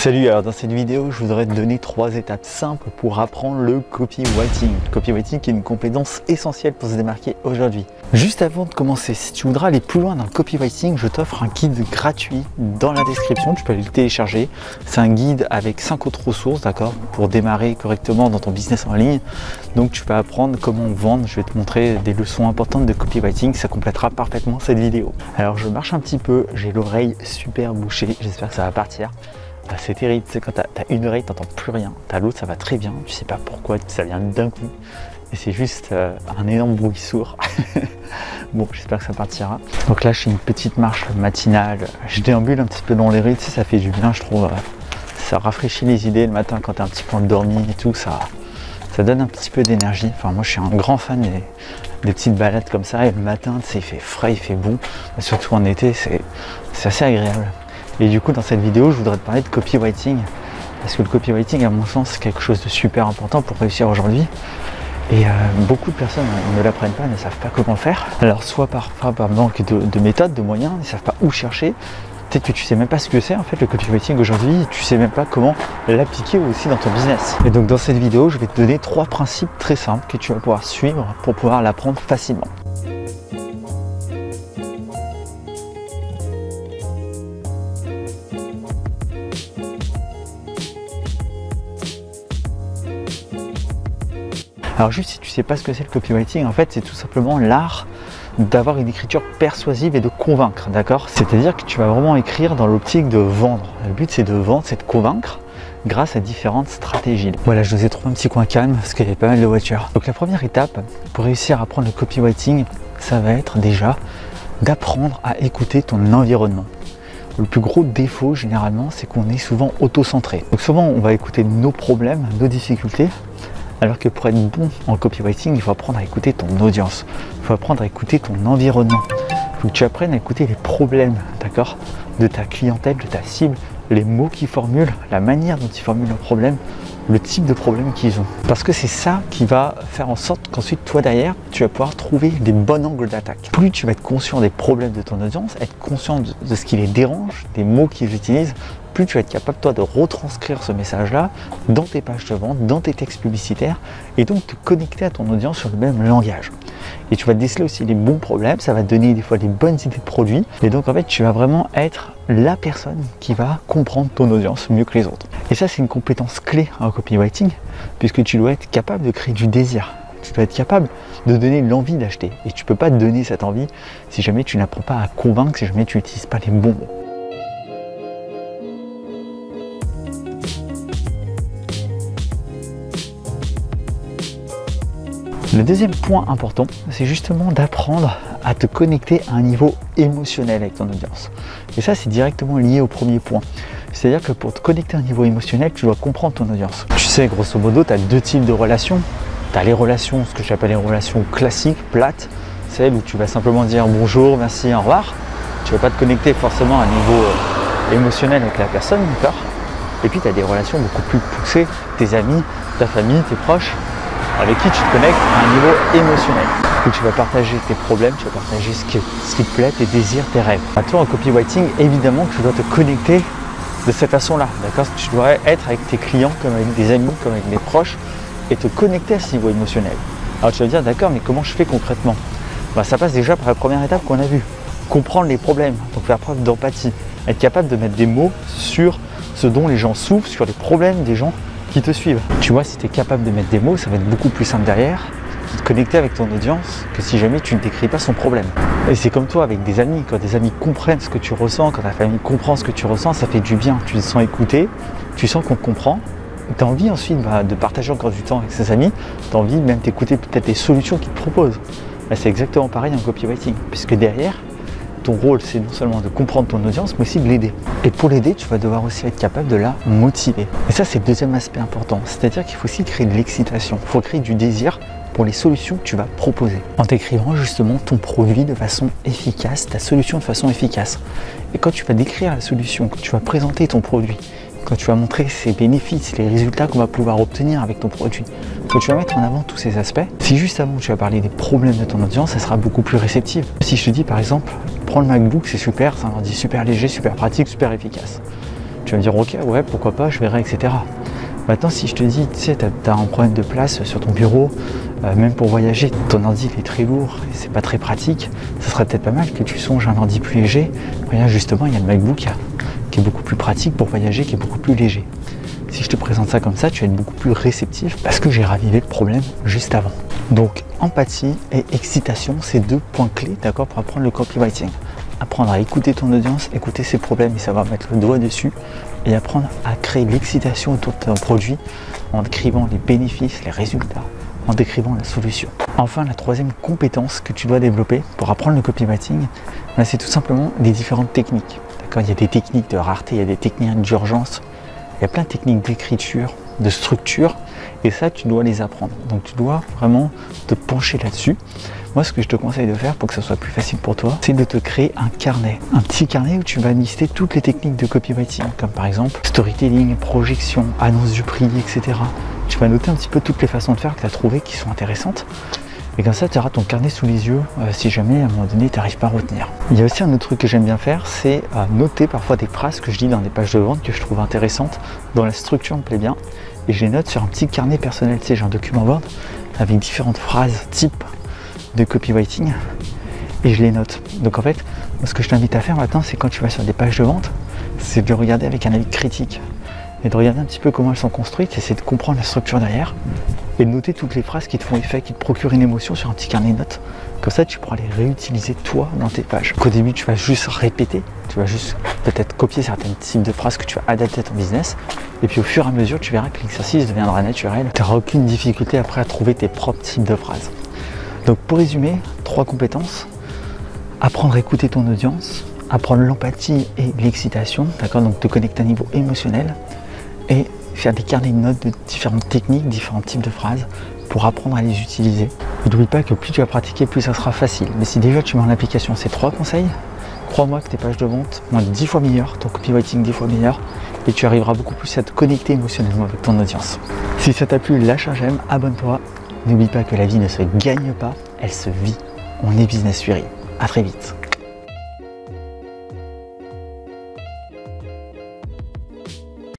Salut, alors dans cette vidéo, je voudrais te donner 3 étapes simples pour apprendre le copywriting. Le copywriting qui est une compétence essentielle pour se démarquer aujourd'hui. Juste avant de commencer, si tu voudras aller plus loin dans le copywriting, je t'offre un guide gratuit dans la description, tu peux aller le télécharger. C'est un guide avec 5 autres ressources, d'accord, pour démarrer correctement dans ton business en ligne. Donc tu vas apprendre comment vendre, je vais te montrer des leçons importantes de copywriting, ça complétera parfaitement cette vidéo. Alors je marche un petit peu, j'ai l'oreille super bouchée, j'espère que ça va partir. C'est terrible, c'est quand tu as une oreille, tu n'entends plus rien, tu as l'autre, ça va très bien, tu sais pas pourquoi, ça vient d'un coup, et c'est juste un énorme bruit sourd. Bon, j'espère que ça partira. Donc là, je fais une petite marche matinale, je déambule un petit peu dans les rues, tu sais, ça fait du bien, je trouve, ça rafraîchit les idées le matin quand tu es un petit peu endormi et tout, ça donne un petit peu d'énergie. Enfin, moi, je suis un grand fan des petites balades comme ça, et le matin, tu sais, il fait frais, il fait bon, surtout en été, c'est assez agréable. Et du coup, dans cette vidéo, je voudrais te parler de copywriting, parce que le copywriting, à mon sens, c'est quelque chose de super important pour réussir aujourd'hui. Et beaucoup de personnes ne l'apprennent pas, ne savent pas comment le faire. Alors, soit par manque de méthodes, de moyens, ils ne savent pas où chercher. Peut-être que tu ne sais même pas ce que c'est en fait le copywriting aujourd'hui, tu ne sais même pas comment l'appliquer aussi dans ton business. Et donc dans cette vidéo, je vais te donner 3 principes très simples que tu vas pouvoir suivre pour pouvoir l'apprendre facilement. Alors juste si tu ne sais pas ce que c'est le copywriting, en fait c'est tout simplement l'art d'avoir une écriture persuasive et de convaincre, d'accord? C'est-à-dire que tu vas vraiment écrire dans l'optique de vendre. Le but c'est de vendre, c'est de convaincre grâce à différentes stratégies. Voilà, je vous ai trouvé un petit coin calme parce qu'il y avait pas mal de voitures. Donc la première étape pour réussir à apprendre le copywriting, ça va être déjà d'apprendre à écouter ton environnement. Le plus gros défaut généralement, c'est qu'on est souvent auto-centré. Donc souvent on va écouter nos problèmes, nos difficultés, alors que pour être bon en copywriting, il faut apprendre à écouter ton audience. Il faut apprendre à écouter ton environnement. Il faut que tu apprennes à écouter les problèmes, d'accord, de ta clientèle, de ta cible, les mots qu'ils formulent, la manière dont ils formulent leurs problèmes, le type de problème qu'ils ont. Parce que c'est ça qui va faire en sorte qu'ensuite, toi derrière, tu vas pouvoir trouver des bons angles d'attaque. Plus tu vas être conscient des problèmes de ton audience, être conscient de ce qui les dérange, des mots qu'ils utilisent, plus tu vas être capable toi de retranscrire ce message-là dans tes pages de vente, dans tes textes publicitaires, et donc te connecter à ton audience sur le même langage. Et tu vas déceler aussi les bons problèmes, ça va te donner des fois des bonnes idées de produits, et donc en fait tu vas vraiment être la personne qui va comprendre ton audience mieux que les autres. Et ça c'est une compétence clé en copywriting, puisque tu dois être capable de créer du désir. Tu dois être capable de donner l'envie d'acheter, et tu ne peux pas donner cette envie si jamais tu n'apprends pas à convaincre, si jamais tu n'utilises pas les bons mots. Le deuxième point important, c'est justement d'apprendre à te connecter à un niveau émotionnel avec ton audience. Et ça, c'est directement lié au premier point. C'est-à-dire que pour te connecter à un niveau émotionnel, tu dois comprendre ton audience. Tu sais, grosso modo, tu as 2 types de relations. Tu as les relations, ce que j'appelle les relations classiques, plates, celles où tu vas simplement dire bonjour, merci, au revoir. Tu ne vas pas te connecter forcément à un niveau émotionnel avec la personne, d'accord? Et puis tu as des relations beaucoup plus poussées, tes amis, ta famille, tes proches, avec qui tu te connectes à un niveau émotionnel, où tu vas partager tes problèmes, tu vas partager ce qui te plaît, tes désirs, tes rêves. À toi en copywriting, évidemment que tu dois te connecter de cette façon-là, d'accord? Tu dois être avec tes clients, comme avec des amis, comme avec des proches, et te connecter à ce niveau émotionnel. Alors tu vas dire, d'accord, mais comment je fais concrètement? Ça passe déjà par la première étape qu'on a vue, comprendre les problèmes, donc faire preuve d'empathie, être capable de mettre des mots sur ce dont les gens souffrent, sur les problèmes des gens qui te suivent. Tu vois, si tu es capable de mettre des mots, ça va être beaucoup plus simple derrière de te connecter avec ton audience que si jamais tu ne décris pas son problème. Et c'est comme toi avec des amis, quand des amis comprennent ce que tu ressens, quand ta famille comprend ce que tu ressens, ça fait du bien. Tu te sens écouté, tu sens qu'on comprend, tu as envie ensuite de partager encore du temps avec ses amis, tu as envie même d'écouter peut-être des solutions qu'ils te proposent. C'est exactement pareil en copywriting, puisque derrière, ton rôle, c'est non seulement de comprendre ton audience, mais aussi de l'aider. Et pour l'aider, tu vas devoir aussi être capable de la motiver. Et ça, c'est le deuxième aspect important. C'est-à-dire qu'il faut aussi créer de l'excitation. Il faut créer du désir pour les solutions que tu vas proposer. En décrivant justement ton produit de façon efficace, ta solution de façon efficace. Et quand tu vas décrire la solution, quand tu vas présenter ton produit, quand tu vas montrer ses bénéfices, les résultats qu'on va pouvoir obtenir avec ton produit, quand tu vas mettre en avant tous ces aspects, si juste avant tu vas parler des problèmes de ton audience, ça sera beaucoup plus réceptif. Si je te dis par exemple, prends le MacBook, c'est super, c'est un ordi super léger, super pratique, super efficace. Tu vas me dire ok, ouais, pourquoi pas, je verrai, etc. Maintenant, si je te dis, tu sais, tu as un problème de place sur ton bureau, même pour voyager, ton ordi il est très lourd et c'est pas très pratique, ça serait peut-être pas mal que tu songes à un ordi plus léger. Regarde, justement, il y a le MacBook qui est beaucoup plus pratique pour voyager, qui est beaucoup plus léger. Si je te présente ça comme ça, tu vas être beaucoup plus réceptif parce que j'ai ravivé le problème juste avant. Donc, empathie et excitation, c'est 2 points clés, d'accord, pour apprendre le copywriting. Apprendre à écouter ton audience, écouter ses problèmes et savoir mettre le doigt dessus, et apprendre à créer l'excitation autour de ton produit en décrivant les bénéfices, les résultats, en décrivant la solution. Enfin, la troisième compétence que tu dois développer pour apprendre le copywriting, c'est tout simplement les différentes techniques. D'accord, il y a des techniques de rareté, il y a des techniques d'urgence, il y a plein de techniques d'écriture, de structure, et ça, tu dois les apprendre. Donc, tu dois vraiment te pencher là-dessus. Moi, ce que je te conseille de faire pour que ce soit plus facile pour toi, c'est de te créer un carnet. Un petit carnet où tu vas lister toutes les techniques de copywriting, comme par exemple storytelling, projection, annonce du prix, etc. Tu vas noter un petit peu toutes les façons de faire que tu as trouvées qui sont intéressantes. Et comme ça, tu auras ton carnet sous les yeux si jamais à un moment donné, tu n'arrives pas à retenir. Il y a aussi un autre truc que j'aime bien faire, c'est noter parfois des phrases que je dis dans des pages de vente que je trouve intéressantes, dont la structure me plaît bien. Et je les note sur un petit carnet personnel, tu sais, j'ai un document Word avec différentes phrases types de copywriting et je les note. Donc en fait, ce que je t'invite à faire maintenant, c'est quand tu vas sur des pages de vente, c'est de regarder avec un œil critique et de regarder un petit peu comment elles sont construites, essayer de comprendre la structure derrière et de noter toutes les phrases qui te font effet, qui te procurent une émotion sur un petit carnet de notes. Comme ça, tu pourras les réutiliser toi dans tes pages. Qu'au début, tu vas juste répéter, tu vas juste peut-être copier certains types de phrases que tu vas adapter à ton business. Et puis au fur et à mesure, tu verras que l'exercice deviendra naturel. Tu n'auras aucune difficulté après à trouver tes propres types de phrases. Donc pour résumer, 3 compétences. Apprendre à écouter ton audience, apprendre l'empathie et l'excitation, d'accord, donc te connecter à un niveau émotionnel et faire des carnets de notes de différentes techniques, différents types de phrases pour apprendre à les utiliser. Et n'oublie pas que plus tu vas pratiquer, plus ça sera facile. Mais si déjà tu mets en application ces 3 conseils, crois-moi que tes pages de vente vont être 10 fois meilleures, ton copywriting 10 fois meilleur et tu arriveras beaucoup plus à te connecter émotionnellement avec ton audience. Si ça t'a plu, lâche un j'aime, abonne-toi. N'oublie pas que la vie ne se gagne pas, elle se vit. On est Business Fury. À très vite.